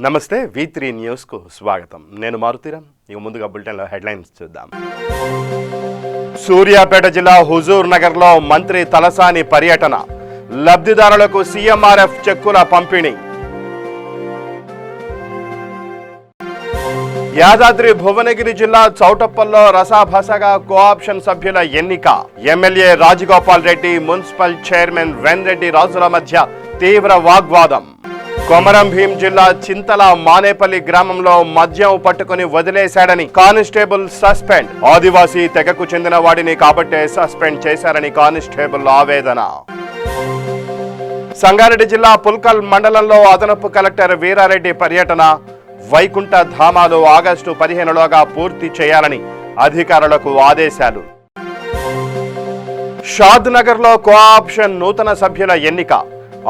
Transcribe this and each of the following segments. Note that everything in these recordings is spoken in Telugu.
నమస్తే V3 న్యూస్ కు స్వాగతం. నేను మారుతీరామ్. ఇక ముందుగా బులెటిన్ లో హెడ్లైన్స్ చూద్దాం. సూర్యాపేట జిల్లా హుజూర్ నగర్ లో మంత్రి తలసాని పర్యటన, లబ్ధిదారులకు CMRF చెక్కుల పంపిణీ. యాదాద్రి భువనగిరి జిల్లా చౌటప్పల్లో రసాభసగా కోఆప్షన్ సభ్యుల ఎన్నిక. MLA Rajagopal Reddy, municipal chairman Venreddy రాజుల మధ్య తీవ్ర వాగ్వాదం. కొమరం భీం జిల్లా చింతల మానేపల్లి గ్రామంలో మద్యం పట్టుకుని వదిలేశాడని కానిస్టేబుల్ సస్పెండ్. ఆదివాసీ తెగకు చెందిన వాడిని కాబట్టే సస్పెండ్ చేశారని కానిస్టేబుల్ ఆవేదన. సంగారెడ్డి జిల్లా పుల్కల్ మండలంలో అదనపు కలెక్టర్ వీరారెడ్డి పర్యటన. వైకుంఠ ధామాలు ఆగస్టు 15లోగా పూర్తి చేయాలని అధికారులకు ఆదేశాలు. షాద్ నగర్ లో కోఆప్షన్ నూతన సభ్యుల ఎన్నిక.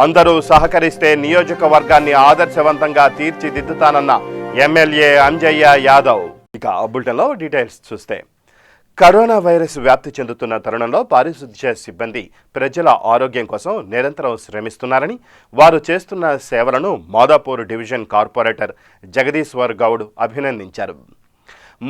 అందరూ సహకరిస్తే నియోజకవర్గాన్ని ఆదర్శవంతంగా తీర్చిదిద్దుతానన్న ఎమ్మెల్యే అంజయ్య యాదవ్. ఇక బులెటిన్లో డీటెయిల్స్ చూస్తే, కరోనా వైరస్ వ్యాప్తి చెందుతున్న తరుణంలో పారిశుధ్య సిబ్బంది ప్రజల ఆరోగ్యం కోసం నిరంతరం శ్రమిస్తున్నారని, వారు చేస్తున్న సేవలను మాదాపూర్ డివిజన్ కార్పొరేటర్ జగదీశ్వర్ గౌడ్ అభినందించారు.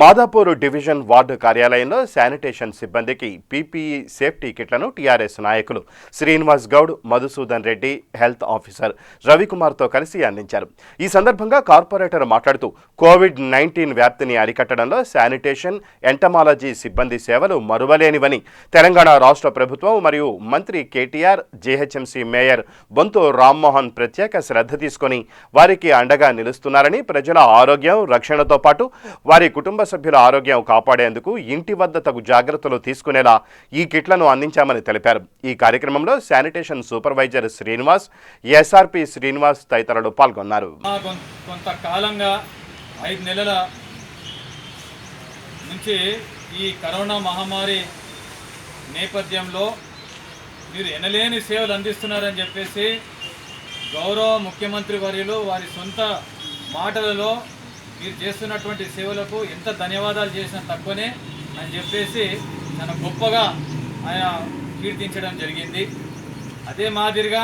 మాదాపూర్ డివిజన్ వార్డు కార్యాలయంలో శానిటేషన్ సిబ్బందికి PPE సేఫ్టీ కిట్లను టీఆర్ఎస్ నాయకులు శ్రీనివాస్ గౌడ్, మధుసూదన్ రెడ్డి, హెల్త్ ఆఫీసర్ రవికుమార్తో కలిసి అందించారు. ఈ సందర్భంగా కార్పొరేటర్ మాట్లాడుతూ, COVID-19 వ్యాప్తిని అరికట్టడంలో శానిటేషన్, ఎంటమాలజీ సిబ్బంది సేవలు మరువలేనివని, తెలంగాణ రాష్ట్ర ప్రభుత్వం మరియు మంత్రి KTR, GHMC mayor Bonthu Rammohan ప్రత్యేక శ్రద్ధ తీసుకొని వారికి అండగా నిలుస్తున్నారని, ప్రజల ఆరోగ్యం రక్షణతో పాటు వారి కుటుంబ సభ్యుల ఆరోగ్యం కాపాడేందుకు ఇంటి వద్ద తగు జాగ్రత్తలు తీసుకునేలా ఈ కిట్లను అందించామని తెలిపారు. ఈ కార్యక్రమంలో sanitation supervisor Srinivas, SRP Srinivas తదితరులు పాల్గొన్నారు. కొంతకాలంగా 5 నెలల నుంచి ఈ కరోనా మహమ్మారి నేపథ్యంలో మీరు ఎనలేని సేవలు అందిస్తున్నారని చెప్పేసి గౌరవ ముఖ్యమంత్రి వర్యులు వారి సొంత మాటలలో మీరు చేస్తున్నటువంటి సేవలకు ఎంత ధన్యవాదాలు చేసినా తక్కువనే అని చెప్పేసి చాలా గొప్పగా ఆయన కీర్తించడం జరిగింది. అదే మాదిరిగా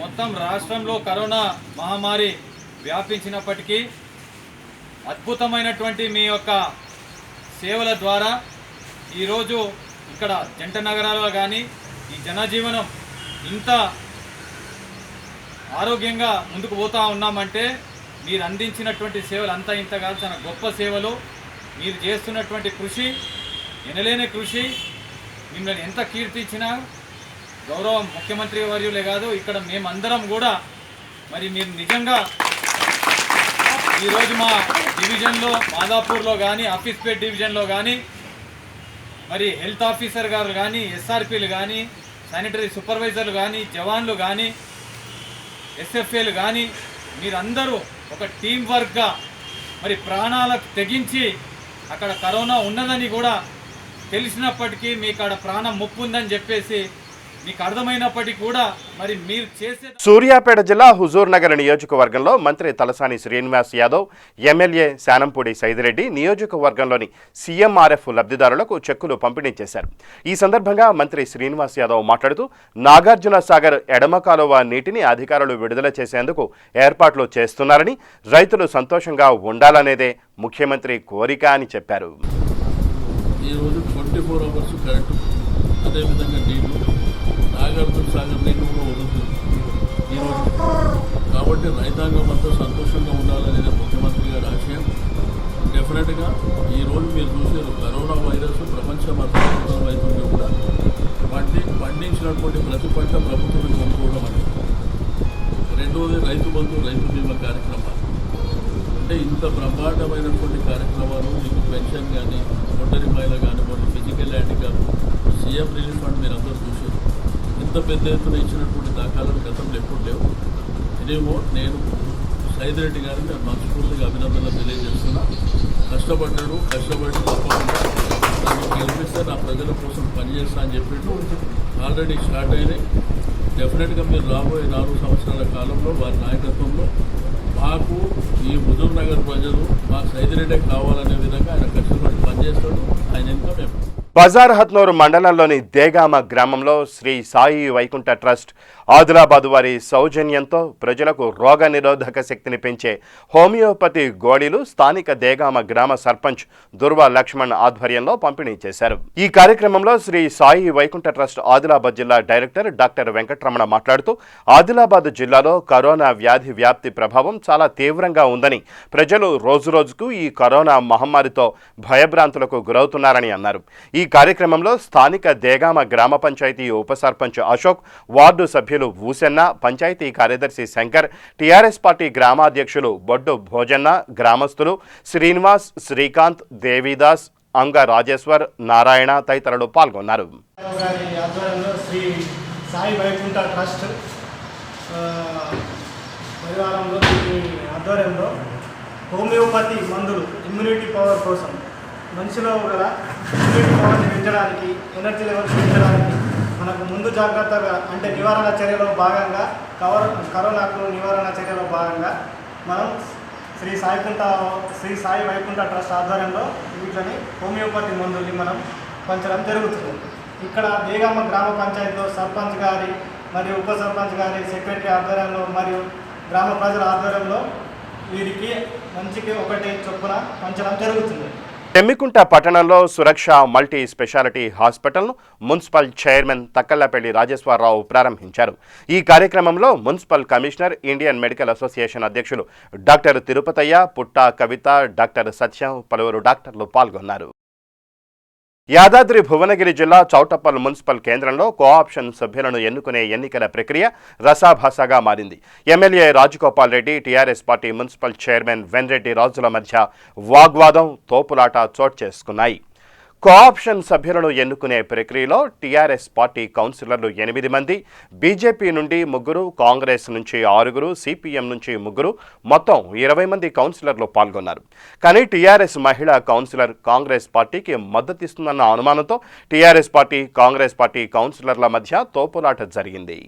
మొత్తం రాష్ట్రంలో కరోనా మహమ్మారి వ్యాపించినప్పటికీ అద్భుతమైనటువంటి మీ యొక్క సేవల ద్వారా ఈరోజు ఇక్కడ జంట నగరాల్లో కానీ ఈ జనజీవనం ఇంత ఆరోగ్యంగా ముందుకు పోతూ ఉన్నామంటే మీరు అందించినటువంటి సేవలు అంతా ఇంత కాదు, చాలా గొప్ప సేవలు. మీరు చేస్తున్నటువంటి కృషి, ఎనలేని కృషి, మిమ్మల్ని ఎంత కీర్తించినా గౌరవ ముఖ్యమంత్రి వర్యులే కాదు, ఇక్కడ మేమందరం కూడా మరి మీరు నిజంగా ఈరోజు మా డివిజన్లో మాదాపూర్లో కానీ, ఆఫీస్పేట్ డివిజన్లో కానీ మరి హెల్త్ ఆఫీసర్ గారు కానీ, SRPలు కానీ, శానిటరీ సూపర్వైజర్లు కానీ, జవాన్లు కానీ, SFAలు కానీ మీరందరూ ఒక టీం వర్క్గా మరి ప్రాణాలకు తెగించి అక్కడ కరోనా ఉన్నదని కూడా తెలిసినప్పటికీ మీకు అక్కడ ప్రాణం ముప్పు ఉందని చెప్పేసి మీకు అర్థమైనప్పటికీ కూడా మరి మీరు చేసే. సూర్యాపేట జిల్లా హుజూర్ నగర్ నియోజకవర్గంలో మంత్రి తలసాని శ్రీనివాస్ యాదవ్, ఎమ్మెల్యే శానంపూడి సైదిరెడ్డి నియోజకవర్గంలోని CMRF లబ్ధిదారులకు చెక్కులు పంపిణీ చేశారు. ఈ సందర్భంగా మంత్రి శ్రీనివాస్ యాదవ్ మాట్లాడుతూ, నాగార్జున సాగర్ ఎడమ కాలువ నీటిని అధికారులు విడుదల చేసేందుకు ఏర్పాట్లు చేస్తున్నారని, రైతులు సంతోషంగా ఉండాలనేదే ముఖ్యమంత్రి కోరిక అని చెప్పారు. ఈరోజు 24 అవర్స్ కరెంటు, అదేవిధంగా నీళ్లు, నాగార్జున సాగర్ నీళ్లు కూడా వదులుతుంది ఈరోజు. కాబట్టి రైతాంగం అంతా సంతోషంగా ఉండాలనేది ముఖ్యమంత్రి గారి ఆశయం. డెఫినెట్గా ఈరోజు మీరు చూసారు, కరోనా వైరస్ ప్రపంచం అంతా అవుతుంది కూడా పండించినటువంటి ప్రతి పంట ప్రభుత్వం కొనుక్కోవడం అనేది. రెండవది రైతు బంధు, రైతు బీమా కార్యక్రమాలు. అంటే ఇంత బ్రహ్మాండమైనటువంటి కార్యక్రమాలు, మీకు పెన్షన్ కానీ, ఒంటరి మహిళ కానివ్వండి, physical handicap, CM relief fund మీరు అందరూ చూసారు. ఇంత పెద్ద ఎత్తున ఇచ్చినటువంటి దాఖలాలు గతంలో ఎప్పుడు లేవు. ఇదేమో నేను సైదిరెడ్డి గారిని నేను మనస్ఫూర్తిగా అభినందనలు తెలియజేస్తున్నా. కష్టపడి తప్పకుండా నన్ను గెలిపిస్తే నా ప్రజల కోసం పనిచేస్తా అని చెప్పిండు. ఆల్రెడీ స్టార్ట్ అయినాయి. డెఫినెట్గా మీరు రాబోయే 4 సంవత్సరాల కాలంలో వారి నాయకత్వంలో మాకు ఈ హుజూర్ నగర్ ప్రజలు మాకు సైదిరెడ్డి కావాలనే విధంగా ఆయన కష్టపడి పనిచేస్తాడు. ఆయన ఇంకా మేము బజార్ హత్నూరు మండలంలోని దేగామ గ్రామంలో శ్రీ సాయి వైకుంఠ ట్రస్ట్ ఆదిలాబాద్ వారి సౌజన్యంతో ప్రజలకు రోగ నిరోధక శక్తిని పెంచే హోమియోపతి గోళీలు స్థానిక దేగామ గ్రామ సర్పంచ్ దుర్వా లక్ష్మణ్ ఆధ్వర్యంలో పంపిణీ చేశారు. ఈ కార్యక్రమంలో శ్రీ సాయి వైకుంఠ ట్రస్ట్ ఆదిలాబాద్ జిల్లా డైరెక్టర్ డాక్టర్ వెంకటరమణ మాట్లాడుతూ ఆదిలాబాద్ జిల్లాలో కరోనా వ్యాధి వ్యాప్తి ప్రభావం చాలా తీవ్రంగా ఉందని, ప్రజలు రోజురోజుకు ఈ కరోనా మహమ్మారితో భయభ్రాంతులకు గురవుతున్నారని అన్నారు. ఈ కార్యక్రమంలో స్థానిక దేగామ గ్రామ పంచాయతీ ఉప సర్పంచ్ అశోక్, వార్డు సభ్యులు ఊసెన్న, పంచాయతీ కార్యదర్శి శంకర్, టీఆర్ఎస్ పార్టీ గ్రామాధ్యక్షులు బొడ్డు భోజన్న, గ్రామస్తులు శ్రీనివాస్, శ్రీకాంత్, దేవిదాస్, అంగ రాజేశ్వర్, నారాయణ తదితరులు పాల్గొన్నారు. శ్రీ సాయి వైకుంఠ ట్రస్ట్ పరివారంలో ఆధ్వర్యంలో హోమియోపతి మందులు ఇమ్యూనిటీ పవర్ కోసం, మనిషిలో గల ఇమ్యూనిటీ పవర్ని పెంచడానికి, ఎనర్జీ లెవెల్స్ పెంచడానికి మనకు ముందు జాగ్రత్తగా అంటే నివారణ చర్యలో భాగంగా కరోనాకు నివారణ చర్యలో భాగంగా మనం శ్రీ సాయి వైకుంఠ ట్రస్ట్ ఆధ్వర్యంలో వీటిని హోమియోపతి మందుల్ని మనం పంచడం జరుగుతుంది. ఇక్కడ దేగామ గ్రామ పంచాయతీలో సర్పంచ్ గారి మరియు ఉప సర్పంచ్ గారి సెక్రటరీ ఆధ్వర్యంలో మరియు గ్రామ ప్రజల ఆధ్వర్యంలో వీరికి మంచికి ఒకటి చొప్పున పంచడం జరుగుతుంది. తెమ్మికుంట పట్టణంలో సురక్ష మల్టీ స్పెషాలిటీ హాస్పిటల్ను మున్సిపల్ చైర్మన్ తక్కళ్లపల్లి రాజేశ్వరరావు ప్రారంభించారు. ఈ కార్యక్రమంలో municipal commissioner, Indian medical association అధ్యక్షులు డాక్టర్ తిరుపతయ్య, పుట్టా కవిత, డాక్టర్ సత్యం, పలువురు డాక్టర్లు పాల్గొన్నారు. యాదాద్రి భువనగిరి జిల్లా చౌటప్పల్ మున్సిపల్ కేంద్రంలో కోఆప్షన్ సభ్యులను ఎన్నుకునే ఎన్నికల ప్రక్రియ రసాభాసగా మారింది. MLA Rajagopal Reddy, TRS party municipal chairman Venreddy రాజుల మధ్య వాగ్వాదం, తోపులాట చోటు చేసుకున్నాయి. కోఆప్షన్ సభ్యులను ఎన్నుకునే ప్రక్రియలో టీఆర్ఎస్ పార్టీ కౌన్సిలర్లు 8 మంది, బీజేపీ నుండి 3, కాంగ్రెస్ నుంచి 6, సిపిఎం నుంచి 3, మొత్తం 20 మంది కౌన్సిలర్లు పాల్గొన్నారు. కానీ టీఆర్ఎస్ మహిళా కౌన్సిలర్ కాంగ్రెస్ పార్టీకి మద్దతిస్తుందన్న అనుమానంతో టీఆర్ఎస్ పార్టీ, కాంగ్రెస్ పార్టీ కౌన్సిలర్ల మధ్య తోపులాట జరిగింది.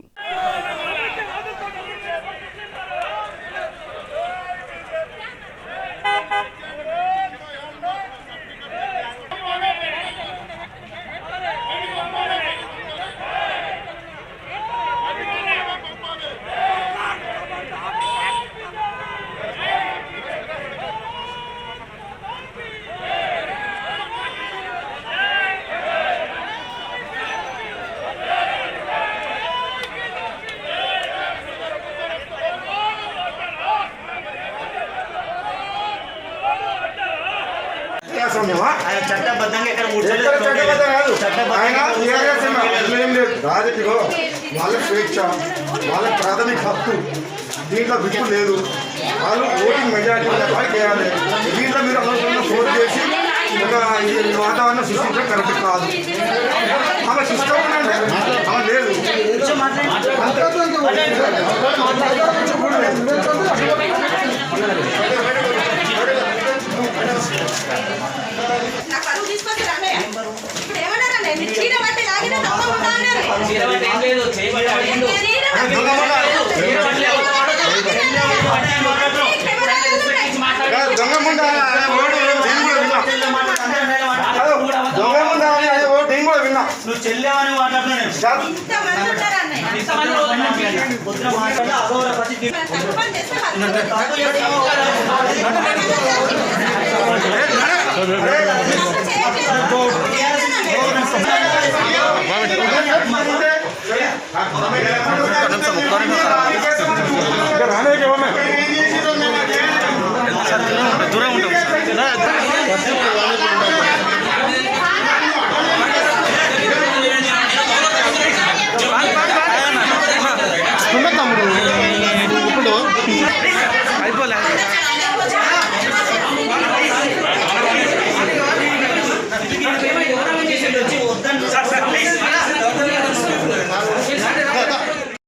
రాజకీయ వాళ్ళ స్వేచ్ఛ, వాళ్ళ ప్రాథమిక హక్కు, దీంట్లో విప్పు లేదు. వాళ్ళు ఓటింగ్ మెజారిటీ వాళ్ళకి చేయాలి. దీంట్లో మీరు అనవసరంగా ఫోన్ చేసి ఒక వాతావరణం సృష్టించడం కరెక్ట్ కాదు. ఆమె సిస్టమ్ ఆమె లేదు. నువ్వు చెల్లేవని దూరం ఉంటాం.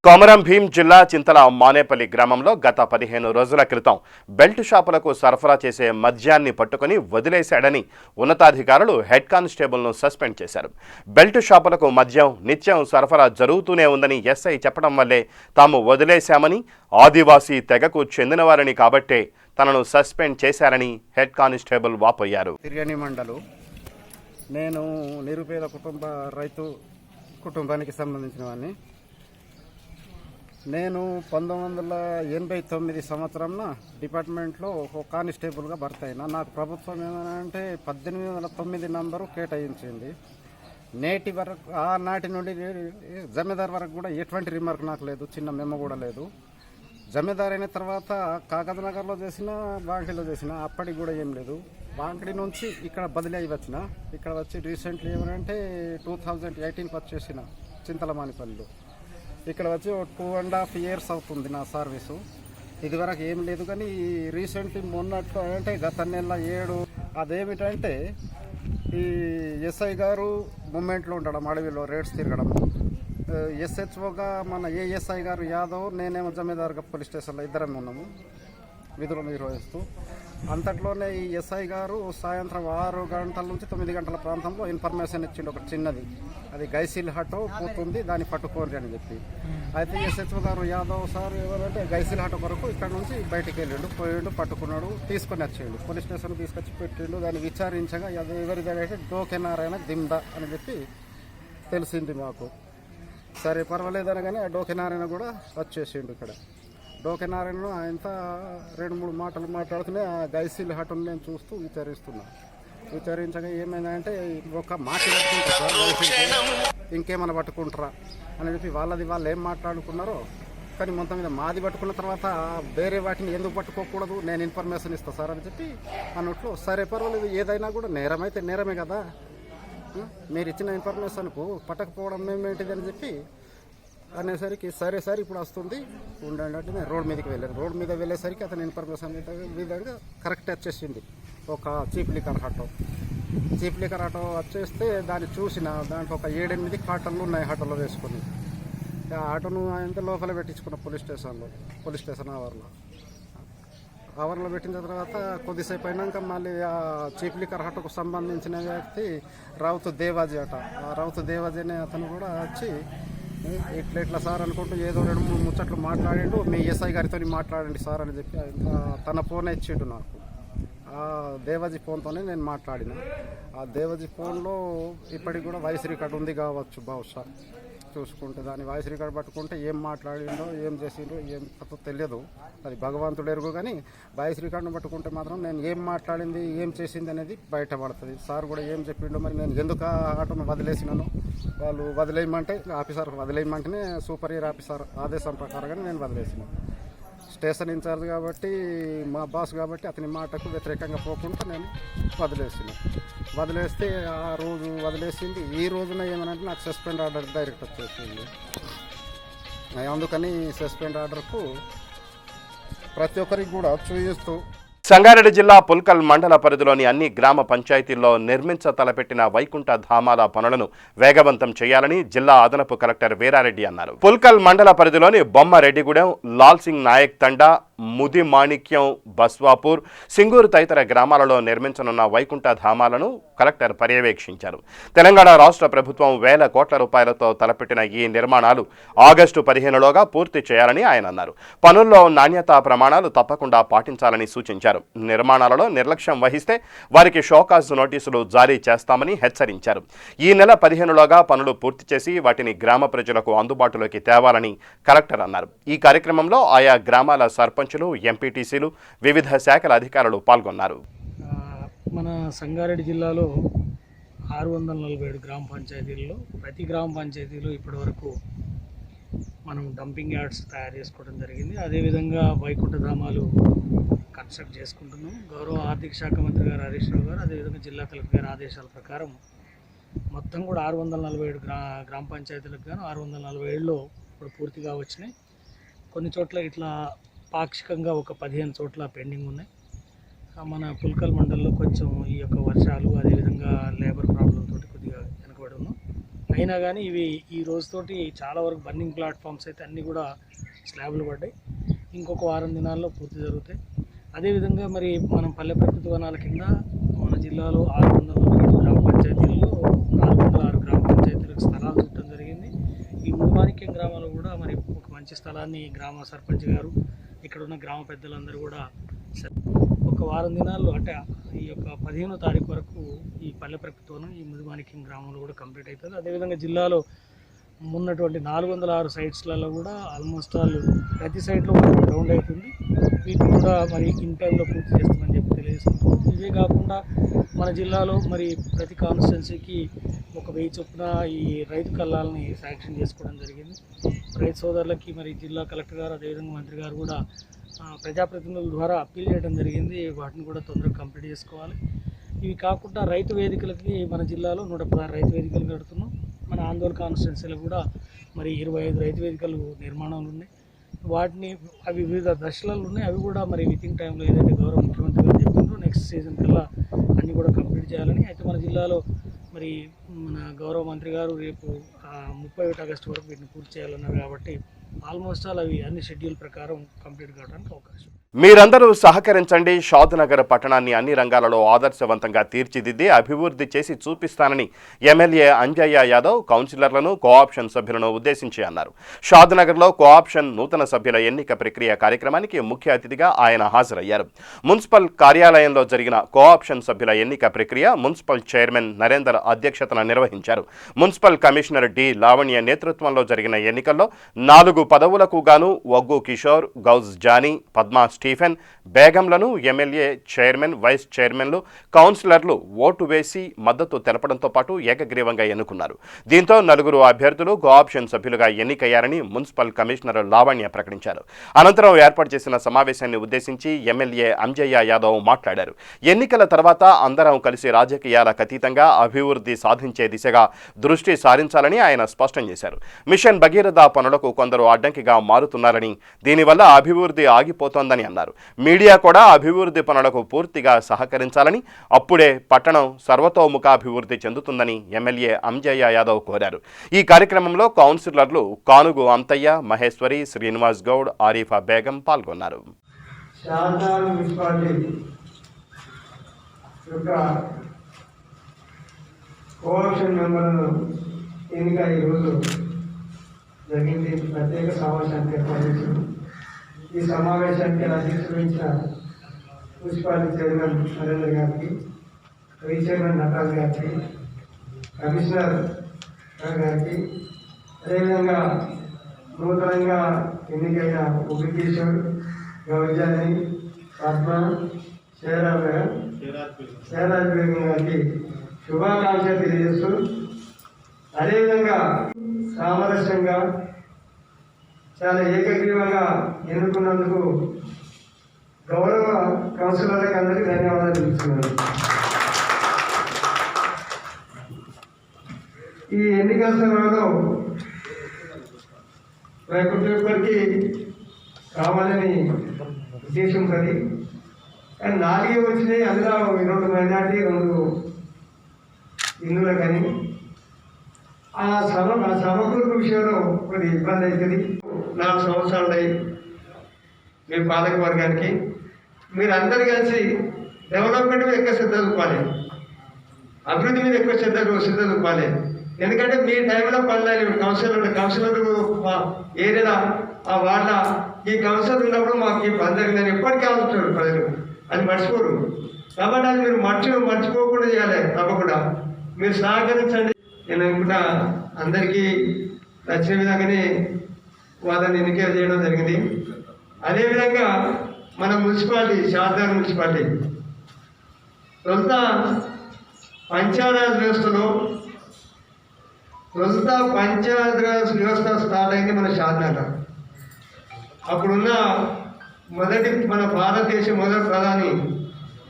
కొమరం భీం జిల్లా చింతల మానేపల్లి గ్రామంలో గత 15 రోజుల క్రితం బెల్ట్ షాపులకు సరఫరా చేసే మద్యాన్ని పట్టుకుని వదిలేశాడని ఉన్నతాధికారులు హెడ్ కానిస్టేబుల్ను సస్పెండ్ చేశారు. బెల్ట్ షాపులకు మద్యం నిత్యం సరఫరా జరుగుతూనే ఉందని ఎస్ఐ చెప్పడం వల్లే తాము వదిలేశామని, ఆదివాసీ తెగకు చెందినవారని కాబట్టే తనను సస్పెండ్ చేశారని హెడ్ కానిస్టేబుల్ వాపోయారు. తిర్గని మండలు నేను నిరుపేద రైతు కుటుంబానికి సంబంధించిన వాడిని. నేను 1989 సంవత్సరంలో డిపార్ట్మెంట్లో ఒక కానిస్టేబుల్గా భర్తీ అయినా. నాకు ప్రభుత్వం ఏమంటే 1809 నంబరు కేటాయించింది. నేటి వరకు ఆనాటి నుండి జమీదార్ వరకు కూడా ఎటువంటి రిమార్క్ నాకు లేదు, చిన్న మెమ్మ కూడా లేదు. జమీదార్ అయిన తర్వాత కాకత్ నగర్లో చేసిన, బాంకిలో చేసిన, అప్పటికి కూడా ఏం లేదు. బాంకిడి నుంచి ఇక్కడ బదిలీ అయి వచ్చిన. ఇక్కడ వచ్చి రీసెంట్లీ ఏమంటే 2018 వచ్చేసిన చింతలమానిపల్లిలో. ఇక్కడ వచ్చి 2.5 years అవుతుంది నా సర్వీసు. ఇదివరకు ఏం లేదు, కానీ రీసెంట్లీ మొన్నట్లో అంటే గత నెల 7 అదేమిటంటే ఈ ఎస్ఐ గారు మూమెంట్లో ఉండడం, అడవిలో రేట్స్ తిరగడం. ఎస్హెచ్ఓగా మన ఏఎస్ఐ గారు యాదవ్, నేనేమో జమీదార్గా పోలీస్ స్టేషన్లో ఇద్దరం ఉన్నాము విధులు నిర్వహిస్తూ. అంతట్లోనే ఈ ఎస్ఐ గారు సాయంత్రం 6 గంటల నుంచి 9 గంటల ప్రాంతంలో ఇన్ఫర్మేషన్ ఇచ్చిండు ఒకటి చిన్నది. అది గైసిల్ హటో పోతుంది, దాన్ని పట్టుకోండి అని చెప్పి. అయితే ఎస్హెచ్ఓ గారు యాదవ్ సార్ ఎవరంటే గైసిల్ హటో వరకు ఇక్కడ నుంచి బయటికి వెళ్ళిండు, పోయిండు, పట్టుకున్నాడు, తీసుకొని వచ్చేయండు, పోలీస్ స్టేషన్ తీసుకొచ్చి పెట్టిండు. దాన్ని విచారించగా అది ఎవరిదంటే డోకెనారాయణ దింద అని చెప్పి తెలిసింది మాకు. సరే పర్వాలేదు అనగానే ఆ డోకెనారాయణ కూడా వచ్చేసిండు. ఇక్కడ డోకెనారాయణ ఆయనతో 2-3 మాటలు మాట్లాడుతూనే ఆ గైసిల్ హటను నేను చూస్తూ విచారించగా ఏమైందంటే ఒక మాట ఇంకేమైనా పట్టుకుంటారా అని చెప్పి వాళ్ళు ఏం మాట్లాడుకున్నారో. కానీ మొత్తం మీద మాది పట్టుకున్న తర్వాత వేరే వాటిని ఎందుకు పట్టుకోకూడదు, నేను ఇన్ఫర్మేషన్ ఇస్తాను సార్ అని చెప్పి అన్నట్లు. సరే పర్వాలేదు, ఏదైనా కూడా నేరం అయితే నేరమే కదా, మీరు ఇచ్చిన ఇన్ఫర్మేషన్కు పట్టకపోవడం ఏమేంటిది అని చెప్పి అనేసరికి సరే సార్ ఇప్పుడు వస్తుంది ఉండండి అంటే నేను రోడ్ మీదకి వెళ్ళాను. రోడ్ మీద వెళ్ళేసరికి అతని ఇన్ఫర్మేషన్ విధంగా కరెక్ట్ వచ్చేసింది. ఒక చీప్ లిక్కర్ ఆటో వచ్చేస్తే దాన్ని చూసిన దాంట్లో ఒక 7-8 కాటన్లు ఉన్నాయి ఆటోలో వేసుకొని. ఆ ఆటోను ఆయన లోపల పెట్టించుకున్న పోలీస్ స్టేషన్ ఆవరణలో పెట్టిన తర్వాత కొద్దిసేపు అయినాక మళ్ళీ ఆ చీప్ లిక్కర్ ఆటోకు సంబంధించిన వ్యక్తి రౌత్ దేవాజీ అట. ఆ రౌత్ దేవాజీ అనే అతను కూడా వచ్చి ఇట్లా సార్ అనుకుంటూ ఏదో 2-3 ముచ్చట్లు మాట్లాడిండు. మీ ఎస్ఐ గారితో మాట్లాడండి సార్ అని చెప్పి తన ఫోన్ ఇచ్చిండు నాకు. ఆ దేవాజీ ఫోన్తోనే నేను మాట్లాడిన. ఆ దేవాజీ ఫోన్లో ఇప్పటికి కూడా వాయిస్ రికార్డ్ ఉంది కావచ్చు బహుశా, చూసుకుంటే దాని వాయిస్ రికార్డ్ పట్టుకుంటే ఏం మాట్లాడిండో ఏం చేసిండో ఏం కథ తెలియదు, అది భగవంతుడు ఎరుగు. కానీ వాయిస్ రికార్డును పట్టుకుంటే మాత్రం నేను ఏం మాట్లాడింది ఏం చేసింది అనేది బయటపడుతుంది. సార్ కూడా ఏం చెప్పిండో మరి నేను ఎందుకు ఆటోను వదిలేసినాను, వాళ్ళు వదిలేయమంటే ఆఫీసర్ వదిలేయమంటేనే సూపరియర్ ఆఫీసర్ ఆదేశం ప్రకారంగా నేను వదిలేసిన. స్టేషన్ ఇన్ఛార్జ్ కాబట్టి మా బాస్ కాబట్టి అతని మాటకు వ్యతిరేకంగా పోకుండా నేను వదిలేస్తే ఆ రోజు వదిలేసింది. ఈ రోజున ఏమనంటే నాకు సస్పెండ్ ఆర్డర్ డైరెక్ట్ వచ్చేసింది. అందుకని సస్పెండ్ ఆర్డర్కు ప్రతి ఒక్కరికి కూడా చూపిస్తూ సంగారెడ్డి జిల్లా పుల్కల్ మండల పరిధిలోని అన్ని గ్రామ పంచాయతీల్లో నిర్మించ తలపెట్టిన వైకుంఠ ధామాల పనులను వేగవంతం చేయాలని జిల్లా అదనపు కలెక్టర్ వీరారెడ్డి అన్నారు. పుల్కల్ మండల పరిధిలోని బొమ్మరెడ్డిగూడెం, లాల్ సింగ్ నాయక్ తండా, ముది మాణిక్యం, బస్వాపూర్, సింగూరు తదితర గ్రామాలలో నిర్మించనున్న వైకుంఠ ధామాలను కలెక్టర్ పర్యవేక్షించారు. తెలంగాణ రాష్ట్ర ప్రభుత్వం వేల కోట్ల రూపాయలతో తలపెట్టిన ఈ నిర్మాణాలు ఆగస్టు 15లోగా పూర్తి చేయాలని ఆయన అన్నారు. పనుల్లో నాణ్యతా ప్రమాణాలు తప్పకుండా పాటించాలని సూచించారు. నిర్మాణాలలో నిర్లక్ష్యం వహిస్తే వారికి షోకాజ్ నోటీసులు జారీ చేస్తామని హెచ్చరించారు. ఈ నెల 15లోగా పనులు పూర్తి చేసి వాటిని గ్రామ ప్రజలకు అందుబాటులోకి తేవాలని కలెక్టర్ అన్నారు. ఈ కార్యక్రమంలో ఆయా గ్రామాల సర్పంచులు, ఎంపీటీసీలు, వివిధ శాఖల అధికారులు పాల్గొన్నారు. మన సంగారెడ్డి జిల్లాలో 647 గ్రామ పంచాయతీల్లో ప్రతి గ్రామ పంచాయతీలో ఇప్పటివరకు మనం డంపింగ్ యార్డ్స్ తయారు చేసుకోవడం జరిగింది. అదేవిధంగా వైకుంఠ ధామాలు కన్స్ట్రక్ట్ చేసుకుంటున్నాం. గౌరవ ఆర్థిక శాఖ మంత్రి గారు హరీష్ రావు గారు, అదేవిధంగా జిల్లా కలెక్టర్ గారి ఆదేశాల ప్రకారం మొత్తం కూడా 647 గ్రామ పంచాయతీలకు గాను 647లో ఇప్పుడు పూర్తిగా వచ్చినాయి. కొన్ని చోట్ల ఇట్లా పాక్షికంగా ఒక 15 చోట్ల పెండింగ్ ఉన్నాయి. మన పుల్కల్ మండలంలో కొంచెం ఈ యొక్క వర్షాలు అదేవిధంగా లేబర్ ప్రాబ్లం తోటి కొద్దిగా వెనకబడి ఉన్నాం. అయినా కానీ ఇవి ఈ రోజుతోటి చాలా వరకు బర్నింగ్ ప్లాట్ఫామ్స్ అయితే అన్నీ కూడా స్లాబ్లు పడ్డాయి. ఇంకొక వారం దినాల్లో పూర్తి జరుగుతాయి. అదేవిధంగా మరి మనం పల్లె ప్రకృతి వనాల కింద మన జిల్లాలో 647 గ్రామ పంచాయతీల్లో 406 గ్రామ పంచాయతీలకు స్థలాలు చూడటం జరిగింది. ఈ ముదిమాణిక్యం గ్రామంలో కూడా మరి ఒక మంచి స్థలాన్ని గ్రామ సర్పంచ్ గారు, ఇక్కడ ఉన్న గ్రామ పెద్దలందరూ కూడా ఒక ఒక వారం దినాల్లో అంటే ఈ యొక్క 15వ తారీఖు వరకు ఈ పల్లె ప్రభుత్వం ఈ ముదిమాణిక్యం గ్రామంలో కూడా కంప్లీట్ అవుతుంది. అదేవిధంగా జిల్లాలో ఉన్నటువంటి 406 సైట్స్లలో కూడా ఆల్మోస్ట్ ఆల్ ప్రతి సైట్లో గ్రౌండ్ అవుతుంది. వీటిని కూడా మరి ఇన్ టైంలో పూర్తి చేస్తామని చెప్పి తెలియజేస్తున్నాం. ఇవే కాకుండా మన జిల్లాలో మరి ప్రతి కాన్స్టిట్యున్సీకి 1000 చొప్పున ఈ రైతు కల్లాలని శాంక్షన్ చేసుకోవడం జరిగింది. రైతు సోదరులకి మరి జిల్లా కలెక్టర్ గారు అదేవిధంగా మంత్రి గారు కూడా ప్రజాప్రతినిధుల ద్వారా అప్పీల్ చేయడం జరిగింది. వాటిని కూడా తొందరగా కంప్లీట్ చేసుకోవాలి. ఇవి కాకుండా రైతు వేదికలకి మన జిల్లాలో 116 రైతు వేదికలు కడుతున్నాం. మన ఆందోళన కాన్స్టిట్యున్సీలో కూడా మరి 25 రైతు వేదికలు నిర్మాణాలు ఉన్నాయి. వాటిని అవి వివిధ దశలలో ఉన్నాయి. అవి కూడా మరి వితిన్ టైంలో ఏదైతే గౌరవ ముఖ్యమంత్రి గారు చెప్తుండ్రో నెక్స్ట్ సీజన్ కల్లా అన్నీ కూడా కంప్లీట్ చేయాలని. అయితే మన జిల్లాలో మరి మన గౌరవ మంత్రి గారు రేపు 31 ఆగస్టు వరకు వీటిని పూర్తి చేయాలన్నారు. కాబట్టి ఆల్మోస్ట్ ఆల్ అవి అన్ని షెడ్యూల్ ప్రకారం కంప్లీట్ కావడానికి అవకాశం. మీరందరూ సహకరించండి. షాద్నగర్ పట్టణాన్ని అన్ని రంగాలలో ఆదర్శవంతంగా తీర్చిదిద్ది అభివృద్ధి చేసి చూపిస్తానని ఎమ్మెల్యే అంజయ్య యాదవ్ కౌన్సిలర్లను కోఆప్షన్ సభ్యులను ఉద్దేశించి అన్నారు. షాద్నగర్లో కోఆప్షన్ నూతన సభ్యుల ఎన్నిక ప్రక్రియ కార్యక్రమానికి ముఖ్య అతిథిగా ఆయన హాజరయ్యారు. మున్సిపల్ కార్యాలయంలో జరిగిన కోఆప్షన్ సభ్యుల ఎన్నిక ప్రక్రియ మున్సిపల్ చైర్మన్ నరేందర్ అధ్యక్షతన నిర్వహించారు. మున్సిపల్ కమిషనర్ డి లావణ్య నేతృత్వంలో జరిగిన ఎన్నికల్లో 4 పదవులకు గాను ఒగ్గు కిషోర్, గౌజ్ జానీ, పద్మా స్టీఫెన్, బేగంలను ఎమ్మెల్యే చైర్మన్, వైస్ చైర్మన్లు, కౌన్సిలర్లు ఓటు వేసి మద్దతు తెలపడంతో పాటు ఏకగ్రీవంగా ఎన్నుకున్నారు. దీంతో 4 అభ్యర్థులు కోఆప్షన్ సభ్యులుగా ఎన్నికయ్యారని మున్సిపల్ కమిషనర్ లావణ్య ప్రకటించారు. అనంతరం ఏర్పాటు చేసిన సమావేశాన్ని ఉద్దేశించి ఎమ్మెల్యే అంజయ్య యాదవ్ మాట్లాడారు. ఎన్నికల తర్వాత అందరం కలిసి రాజకీయాలకు అతీతంగా అభివృద్ధి సాధించే దిశగా దృష్టి సారించాలని ఆయన స్పష్టం చేశారు. మిషన్ భగీరథ పనులకు కొందరు అడ్డంకిగా మారుతున్నారని, దీనివల్ల అభివృద్ధి ఆగిపోతోందని అన్నారు. మీడియా కూడా అభివృద్ధి పనులకు పూర్తిగా సహకరించాలని, అప్పుడే పట్టణం సర్వతోముఖాభివృద్ధి చెందుతుందని ఎమ్మెల్యే అంజయ్య యాదవ్ కోరారు. ఈ కార్యక్రమంలో కౌన్సిలర్లు కానుగు అంతయ్య, మహేశ్వరి, శ్రీనివాస్ గౌడ్, ఆరిఫా బేగం పాల్గొన్నారు. జరిగింది. ప్రత్యేక సమావేశానికి ఏర్పాటు చేశారు. ఈ సమావేశానికి అధ్యక్షత వహించిన మున్సిపాలిటీ చైర్మన్ నరేందర్ గారికి, వైస్ చైర్మన్ నటరాజ్ గారికి, కమిషనర్ గారికి, అదేవిధంగా నూతనంగా ఎన్నికైన ఉపికేశ్వర్, గౌజాని, పద్మ, శేరాజ్ బేగం గారికి శుభాకాంక్షలు తెలియజేస్తూ, అదేవిధంగా సామరస్యంగా చాలా ఏకగ్రీవంగా ఎన్నుకున్నందుకు గౌరవ కౌన్సిలర్లకు అందరికీ ధన్యవాదాలు తెలుపుతున్నాను. ఈ ఎన్నికల సమయంలో ప్రతి ఒక్కరికి కావాలని ఉద్దేశం ఉంటుంది. కానీ 4 వచ్చినాయి. అందులో 2 మైనార్టీ, 2 హిందువులు. కానీ ఆ సమకూర్పు విషయంలో కొద్ది ఇబ్బంది అవుతుంది. 4 సంవత్సరాలు అయ్యి మీ పాలక వర్గానికి మీరు అందరు కలిసి డెవలప్మెంట్ మీద ఎక్కువ శ్రద్ధ చూపాలి, అభివృద్ధి మీద ఎక్కువ శ్రద్ధ చూపాలి. ఎందుకంటే మీ టైంలో పనులు కౌన్సిలర్ ఏరియాలో ఆ వార్డులో ఈ కౌన్సిలర్ ఉన్నప్పుడు మాకు ఈ పని జరిగిందని ఎప్పటికీ ఆలోచిస్తారు ప్రజలు. అది మర్చిపోరు. కాబట్టి అది మీరు మర్చిపోకుండా చేయాలి. తప్పకుండా మీరు సహకరించండి. నేను అనుకుంటా అందరికీ నచ్చిన విధంగానే వాళ్ళని ఎన్నిక చేయడం జరిగింది. అదేవిధంగా మన మున్సిపాలిటీ, షాద్నగర్ మున్సిపాలిటీ తొలుత పంచాయతీరాజ్ వ్యవస్థ స్టార్ట్ అయింది మన షాద్నగర్. అప్పుడున్న మన భారతదేశ మొదటి ప్రధాని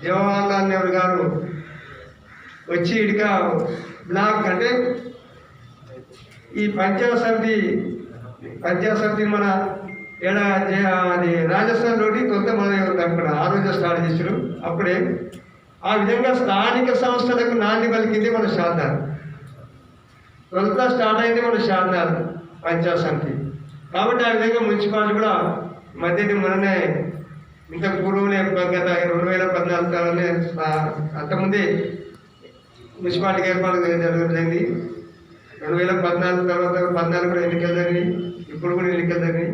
జవహర్లాల్ నెహ్రూ గారు వచ్చి ఇటుక బ్లాక్ అంటే ఈ పంచాయత్ సమితి మన అది రాజస్థాన్ తోటి కొంత మన అక్కడ ఆ రోజు స్టార్ట్ చేశారు. అప్పుడే ఆ విధంగా స్థానిక సంస్థలకు నాంది పలికింది మన షాద్నగర్. తొలుత స్టార్ట్ అయింది మన షాద్నగర్ పంచాయత్ సమితి. కాబట్టి ఆ విధంగా మున్సిపాలిటీ కూడా మధ్యది మననే ఇంతకు పూర్వమే గత 2014 అంతకుముందే మున్సిపాలిటీకి ఏర్పాటు జరిగింది. 2014 తర్వాత 14 కూడా ఎన్నికలు జరిగినాయి. ఇప్పుడు కూడా ఎన్నికలు జరిగినాయి.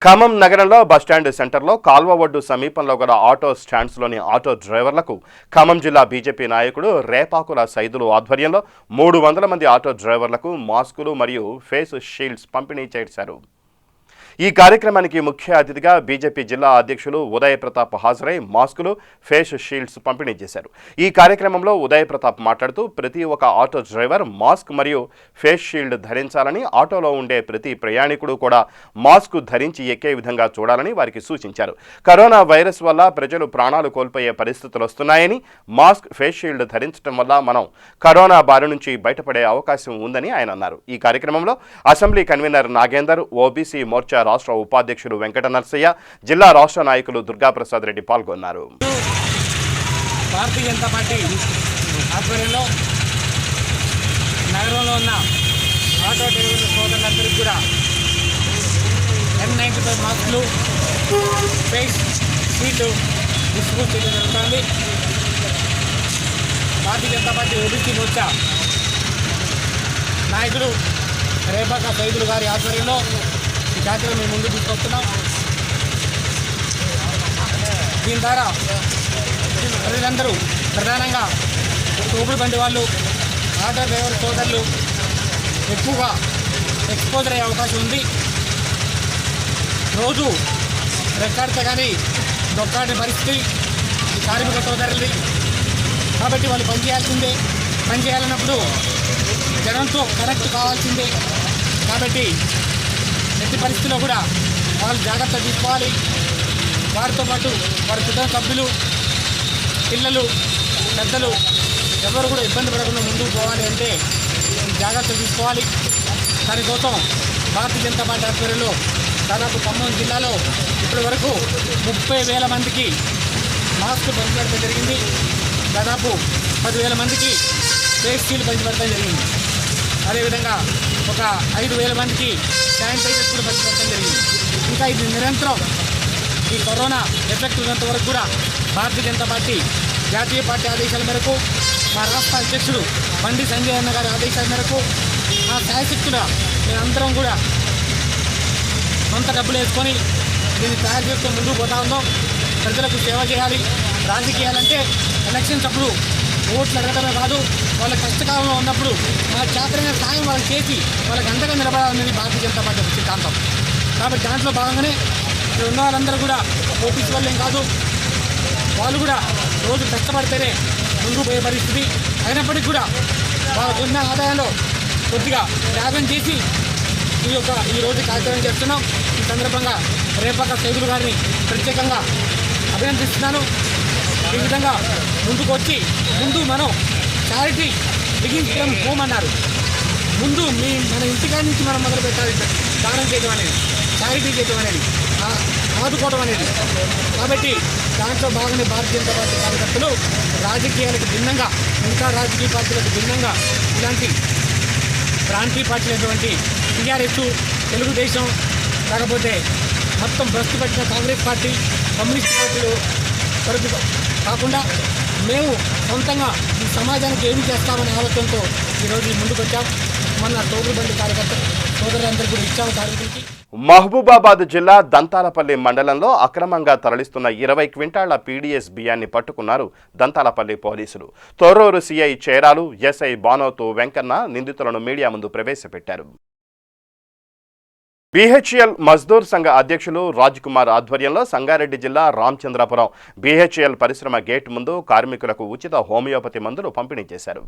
ఖమ్మం నగరంలో బస్టాండ్ సెంటర్లో కాల్వ ఒడ్డు సమీపంలో గల ఆటో స్టాండ్స్లోని ఆటో డ్రైవర్లకు ఖమ్మం జిల్లా బీజేపీ నాయకుడు రేపాకుల సైదులు ఆధ్వర్యంలో 300 మంది ఆటో డ్రైవర్లకు మాస్కులు మరియు ఫేస్ షీల్డ్స్ పంపిణీ చేశారు. ఈ కార్యక్రమానికి ముఖ్య అతిథిగా బీజేపీ జిల్లా అధ్యక్షులు ఉదయ్ ప్రతాప్ హాజరై మాస్కులు, ఫేస్ షీల్డ్స్ పంపిణీ చేశారు. ఈ కార్యక్రమంలో ఉదయ్ ప్రతాప్ మాట్లాడుతూ ప్రతి ఒక్క ఆటో డ్రైవర్ మాస్క్ మరియు ఫేస్ షీల్డ్ ధరించాలని, ఆటోలో ఉండే ప్రతి ప్రయాణికుడు కూడా మాస్క్ ధరించి ఎక్కే విధంగా చూడాలని వారికి సూచించారు. కరోనా వైరస్ వల్ల ప్రజలు ప్రాణాలు కోల్పోయే పరిస్థితులు వస్తున్నాయని, మాస్క్, ఫేస్ షీల్డ్ ధరించడం వల్ల మనం కరోనా బారి నుంచి బయటపడే అవకాశం ఉందని ఆయన అన్నారు. ఈ కార్యక్రమంలో assembly convener Nagender, OBC Morcha రాష్ట్ర ఉపాధ్యక్షుడు వెంకట నరసయ్య, జిల్లా రాష్ట్ర నాయకులు దుర్గాప్రసాద్ రెడ్డి పాల్గొన్నారు. భారతీయ జనతా పార్టీ ఆధ్వర్యంలో నగరంలో ఉన్న ఆటో డ్రైవర్ల సోదరులందరికీ కూడా N95 మాస్కులు, ఫేస్ షీల్డ్ డిస్ట్రిబ్యూట్ చేయడం జరుగుతుంది. భారతీయ జనతా పార్టీ ఓబీసీ మోర్చా నాయకుడు రేపాక సైదులు గారి ఆధ్వర్యంలో ఈ కార్యక్రమం మేము ముందుకు తీసుకొస్తున్నాం. దీని ద్వారా ప్రజలందరూ ప్రధానంగా తోపుడు బండి వాళ్ళు, ఆటో డ్రైవర్ సోదరులు ఎక్కువగా ఎక్స్పోజర్ అయ్యే అవకాశం ఉంది. రోజు రెక్కాడితే కానీ దొక్కాడిన పరిస్థితి ఈ కార్మిక సోదరులది. కాబట్టి వాళ్ళు పనిచేయాల్సిందే. పనిచేయాలన్నప్పుడు జనంతో కనెక్ట్ కావాల్సిందే. కాబట్టి ఎట్టి పరిస్థితుల్లో కూడా వాళ్ళు జాగ్రత్త తీసుకోవాలి. వారితో పాటు వారి కుటుంబ సభ్యులు, పిల్లలు, పెద్దలు ఎవరు కూడా ఇబ్బంది పడకుండా ముందుకు పోవాలి అంటే జాగ్రత్తలు తీసుకోవాలి. దానికోసం భారతీయ జనతా పార్టీ ఆధ్వర్యంలో దాదాపు ఖమ్మం జిల్లాలో ఇప్పటి వరకు 30,000 మందికి మాస్కులు పంచిపెట్టడం జరిగింది. దాదాపు 10,000 మందికి ఫేస్ షీల్డ్ పంచిపెట్టడం జరిగింది. అదేవిధంగా ఒక 5,000 మందికి శానిటైజర్స్ కూడా పంచిపెట్టడం జరిగింది. ఇంకా ఇది నిరంతరం ఈ కరోనా ఎఫెక్ట్ ఉన్నంత వరకు కూడా భారతీయ జనతా పార్టీ జాతీయ పార్టీ ఆదేశాల మేరకు, మా రాష్ట్ర అధ్యక్షుడు బండి సంజయ్ అన్న గారి ఆదేశాల మేరకు ఆ శాయశక్తుగా మేమందరం కూడా సొంత డబ్బులు వేసుకొని దీన్ని తయారు చేస్తూ ముందుకు పోతా ఉన్నాం. ప్రజలకు సేవ చేయాలి. రాజకీయాలంటే ఎలక్షన్స్ అప్పుడు ఓట్లు అడగడమే కాదు, వాళ్ళ కష్టకాలంలో ఉన్నప్పుడు మన చేతనైన సాయం వాళ్ళకి చేసి వాళ్ళకి అండగా నిలబడాలనేది భారతీయ జనతా పార్టీ సిద్ధాంతం. కాబట్టి దాంట్లో భాగంగానే ఇక్కడ ఉన్న వాళ్ళందరూ కూడా ఓపీసీ వాళ్ళేం కాదు, వాళ్ళు కూడా రోజు కష్టపడితేనే ముందుకు పోయే పరిస్థితి. అయినప్పటికీ కూడా వాళ్ళకు ఉన్న ఆదాయంలో కొద్దిగా త్యాగం చేసి ఈరోజు కార్యక్రమం చేస్తున్నాం. ఈ సందర్భంగా రేపాక సైదులు గారిని ప్రత్యేకంగా అభినందిస్తున్నాను. ఈ విధంగా ముందుకు వచ్చి మనం చారిటీ బిగిన్స్ ఫ్రమ్ హోమ్ అన్నారు. ముందు మన ఇంటికాడి నుంచి మనం మొదలు పెట్టాలి. దానం చేయడం అనేది, చారిటీ చేయడం అనేది, ఆదుకోవడం అనేది. కాబట్టి దాంట్లో భాగంగా భారతీయ జనతా పార్టీ కార్యకర్తలు రాజకీయాలకు భిన్నంగా, ఇంకా రాజకీయ పార్టీలకు భిన్నంగా ఇలాంటి ప్రాంతీయ పార్టీలు అయినటువంటి టీఆర్ఎస్, తెలుగుదేశం, కాకపోతే మొత్తం భ్రష్టు పట్టిన కాంగ్రెస్ పార్టీ, కమ్యూనిస్ట్ పార్టీలు వరకు కాకుండా మేము సొంతంగా ఈ సమాజానికి ఏమి చేస్తామనే ఆలోచనతో ఈరోజు ముందుకు వచ్చాం. మన తోపుడు బండి కార్యకర్త సోదరులందరికీ కూడా ఇచ్చాము కార్మికులకి. మహబూబాబాద్ జిల్లా దంతాలపల్లి మండలంలో అక్రమంగా తరలిస్తున్న 20 క్వింటాళ్ల పీడీఎస్ బియ్యాన్ని పట్టుకున్నారు దంతాలపల్లి పోలీసులు. తొర్రూరు సీఐ చేరాలు, ఎస్ఐ బానోతు వెంకన్న నిందితులను మీడియా ముందు ప్రవేశపెట్టారు. బీహెచ్ఎల్ మజ్దూర్ సంఘ అధ్యక్షులు రాజ్ కుమార్ ఆధ్వర్యంలో సంగారెడ్డి జిల్లా రామచంద్రాపురం బీహెచ్ఎల్ పరిశ్రమ గేట్ ముందు కార్మికులకు ఉచిత హోమియోపతి మందులు పంపిణీ చేశారు.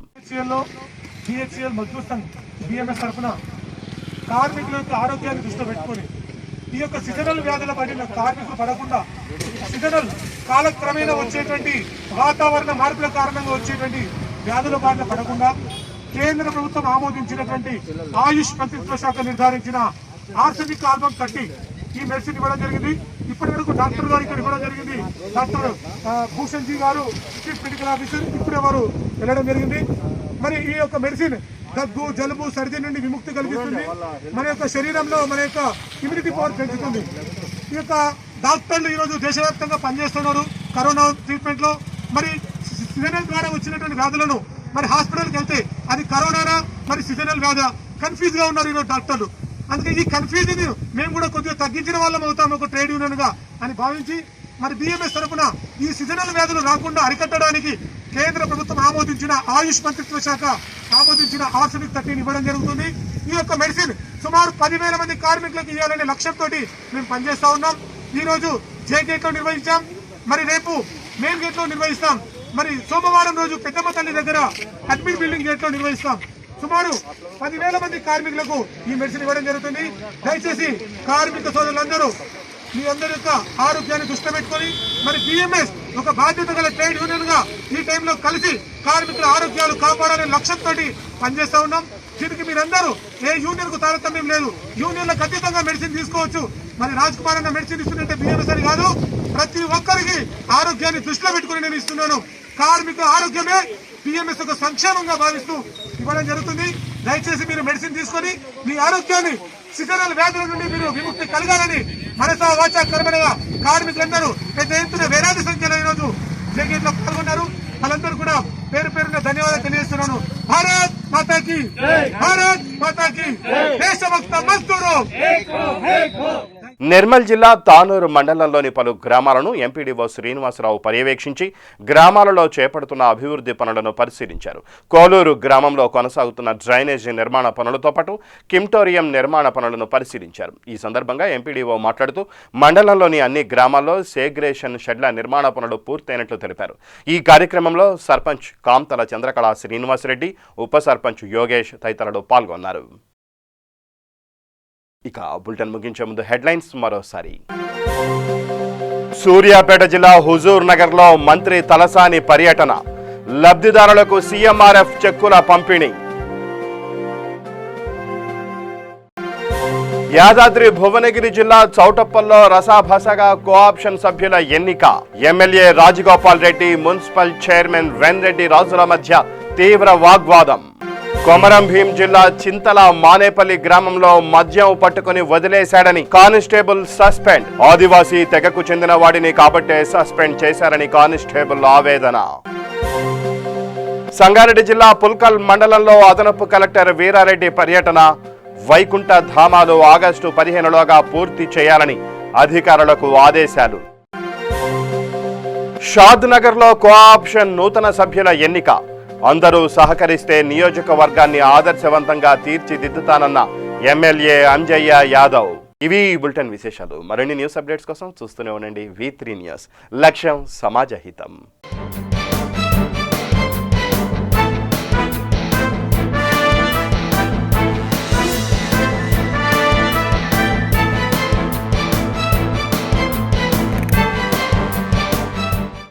కార్మికుల యొక్క ఆరోగ్యాన్ని దృష్టిలో పెట్టుకొని ఈ యొక్క సీజనల్ వ్యాధుల పడిన కార్మికులు పడకుండా, సీజనల్ కాలక్రమేణా వచ్చేటువంటి వాతావరణ మార్పుల కారణంగా వచ్చేటువంటి వ్యాధుల బారిన పడకుండా కేంద్ర ప్రభుత్వం ఆమోదించినటువంటి ఆయుష్ మంత్రిత్వ శాఖ నిర్ధారించిన ఆర్సెనిక్ ఆల్బమ్ 30 ఈ మెడిసిన్ ఇవ్వడం జరిగింది. ఇప్పటి వరకు డాక్టర్ గారు ఇక్కడ ఇవ్వడం జరిగింది. డాక్టర్ భూషణ్ జీ గారు చీఫ్ మెడికల్ ఆఫీసర్ ఇప్పుడే వారు వెళ్ళడం జరిగింది. మరి ఈ యొక్క మెడిసిన్ దగ్గు, జలుబు, సర్ది నుండి విముక్తి కలిగిస్తుంది. మన యొక్క శరీరంలో మన యొక్క ఇమ్యూనిటీ పవర్ పెంచుతుంది. ఈ యొక్క డాక్టర్లు ఈరోజు దేశవ్యాప్తంగా పనిచేస్తున్నారు కరోనా ట్రీట్మెంట్లో. మరి సీజనల్ ద్వారా వచ్చినటువంటి వ్యాధులను మరి హాస్పిటల్కి వెళ్తే అది కరోనానా మరి సీజనల్ వ్యాధి కన్ఫ్యూజ్ గా ఉన్నారు ఈరోజు డాక్టర్లు. అందుకే ఈ కన్ఫ్యూజన్ మేము కూడా కొద్దిగా తగ్గించిన వాళ్ళం అవుతాము ఒక ట్రేడ్ యూనియన్ గా అని భావించి మరి బిఎంఎస్ తరఫున ఈ సీజనల్ వ్యాధులు రాకుండా అరికట్టడానికి కేంద్ర ప్రభుత్వం ఆమోదించిన ఆయుష్ మంత్రిత్వ శాఖ ఆమోదించిన ఆర్సెనిక్ 13 ఇవ్వడం జరుగుతుంది. ఈ యొక్క మెడిసిన్ సుమారు 10,000 మంది కార్మికులకు ఇవ్వాలనే లక్ష్యంతో మేము పనిచేస్తా ఉన్నాం. ఈ రోజు జే గేట్ లో నిర్వహించాం, మరి రేపు మెయిన్ గేట్ లో నిర్వహిస్తాం, మరి సోమవారం రోజు పెద్దమ్మ తల్లి దగ్గర అడ్మిన్ బిల్డింగ్ గేట్ లో నిర్వహిస్తాం. సుమారు 10,000 మంది కార్మికులకు ఈ మెడిసిన్ ఇవ్వడం జరుగుతుంది. దయచేసి కార్మిక సోదరులందరూ మీ అందరి యొక్క ఆరోగ్యాన్ని దృష్టిలో పెట్టుకొని మరి బిఎంఎస్ ఒక బాధ్యత గల ట్రేడ్ యూనియన్ గా ఈ టైంలో కలిసి కార్మికుల ఆరోగ్యాలు కాపాడాలనే లక్ష్యంతో పనిచేస్తా ఉన్నాం. దీనికి మీరందరూ ఏ యూనియన్ కు తారతమ్యం లేదు, యూనియన్లకు అతీతంగా మెడిసిన్ తీసుకోవచ్చు. మరి రాజ్ కుమార్ అన్న మెడిసిన్ ఇస్తుంటే బిఎంఎస్ అని కాదు, ప్రతి ఒక్కరికి ఆరోగ్యాన్ని దృష్టిలో పెట్టుకుని నేను ఇస్తున్నాను. కార్మికుల ఆరోగ్యమే బిఎంఎస్ ఒక సంక్షేమంగా భావిస్తూ ఇవ్వడం జరుగుతుంది. దయచేసి మీరు మెడిసిన్ తీసుకొని మీ ఆరోగ్యాన్ని సీజనల్ వ్యాధుల నుండి మీరు విముక్తి కలగాలని మనసా వాచా కర్మగా కార్మికులందరూ పెద్ద ఎత్తున వేలాది సంఖ్యలో ఈరోజు జగేట్ లో పాల్గొన్నారు. వాళ్ళందరూ కూడా పేరు పేరున ధన్యవాదాలు తెలియజేస్తున్నాను. భారత్ మాతాకి, భారత్ మాతాకి, దేశభక్త మజ్దూరు. నిర్మల్ జిల్లా తానూరు మండలంలోని పలు గ్రామాలను ఎంపీడీఓ శ్రీనివాసరావు పర్యవేక్షించి గ్రామాలలో చేపడుతున్న అభివృద్ధి పనులను పరిశీలించారు. కోలూరు గ్రామంలో కొనసాగుతున్న డ్రైనేజీ నిర్మాణ పనులతో పాటు కిమ్టోరియం నిర్మాణ పనులను పరిశీలించారు. ఈ సందర్భంగా ఎంపీడీఓ మాట్లాడుతూ మండలంలోని అన్ని గ్రామాల్లో సేగ్రేషన్ షెడ్ల నిర్మాణ పనులు పూర్తయినట్లు తెలిపారు. ఈ కార్యక్రమంలో సర్పంచ్ కాంతల చంద్రకళ శ్రీనివాసరెడ్డి, ఉప సర్పంచ్ యోగేష్ తదితరులు పాల్గొన్నారు. ఇక బులెటిన్ ముగించే ముందు హెడ్లైన్స్ మరోసారి. సూర్యాపేట జిల్లా హుజూర్ నగర్ లో మంత్రి తలసాని పర్యటన, లబ్ధిదారులకు సీఎంఆర్ఎఫ్ చెక్కుల పంపిణీ. యాదాద్రి భువనగిరి జిల్లా చౌటప్పల్లో రసాభాసగా కోఆప్షన్ సభ్యుల ఎన్నిక, MLA Rajagopal Reddy, municipal chairman Venreddy రాజుల మధ్య తీవ్ర వాగ్వాదం. కొమరం భీం జిల్లా చింతల మానేపల్లి గ్రామంలో మద్యం పట్టుకుని వదిలేశాడని కానిస్టేబుల్ సస్పెండ్, ఆదివాసీ తెగకు చెందిన వాడిని కాబట్టే సస్పెండ్ చేశారని కానిస్టేబుల్ ఆవేదన. సంగారెడ్డి జిల్లా పుల్కల్ మండలంలో అదనపు కలెక్టర్ వీరారెడ్డి పర్యటన, వైకుంఠ ధామాలు ఆగస్టు 15లోగా పూర్తి చేయాలని అధికారులకు ఆదేశాలు. షాద్ నగర్ లో కోఆప్షన్ నూతన సభ్యుల ఎన్నిక, అందరూ సహకరిస్తే నియోజకవర్గాన్ని ఆదర్శవంతంగా తీర్చిదిద్దుతానన్న ఎమ్మెల్యే అంజయ్య యాదవ్. ఇవి బులెటిన్ విశేషాలు. మరిన్ని న్యూస్ అప్డేట్స్ కోసం చూస్తూనే ఉండండి V3 న్యూస్. లక్ష్యం సమాజ హితం.